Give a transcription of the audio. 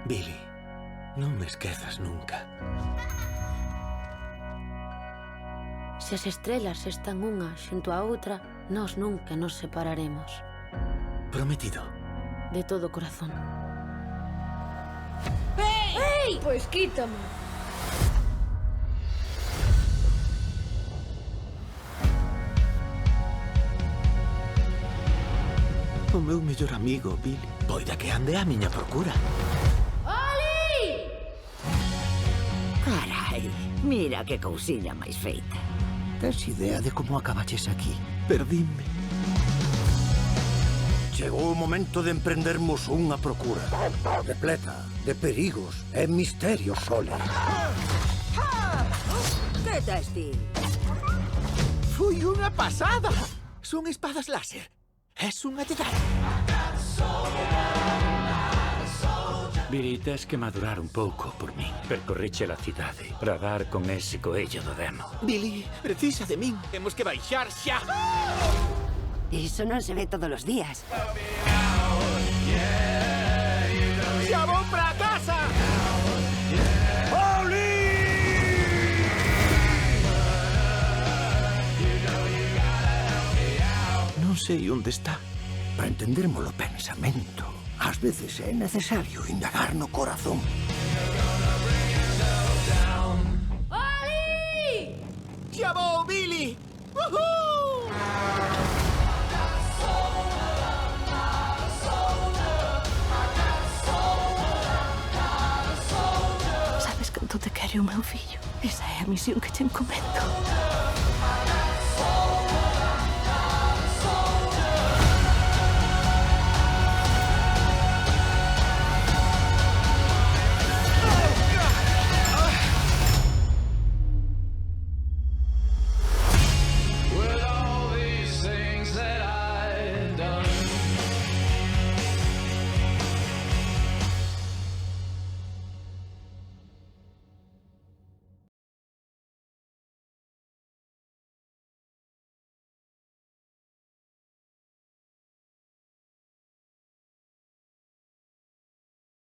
Billy, non me esquezas nunca. Se as estrelas están unha xunto a outra, nós nunca nos separaremos. Prometido. De todo corazón. Ei! Pois quítame. O meu mellor amigo, Billy. Poida que ande a miña procura. Oli! Carai, mira que cousiña máis feita. Tes idea de como acabaches aquí? Perdínme. Chegou o momento de emprendermos unha procura repleta de perigos e misterios, Sole. Que tes ti? Foi unha pasada! Son espadas láser. Es unha Jedi. Billy, tes que madurar un pouco por min. Percorriche a cidade para dar con ese coello do demo. Billy, precisa de min. Temos que baixar xa. Iso non se ve todos os días. ¡Ya vou pra casa! Non sei onde está. Para entendermos o pensamento, ás veces é necesario indagar no corazón. Oli! ¡Ya vou, Billy! ¡Uhú! Sabes canto te quere o meu fillo? Esa é a misión que te encomendo.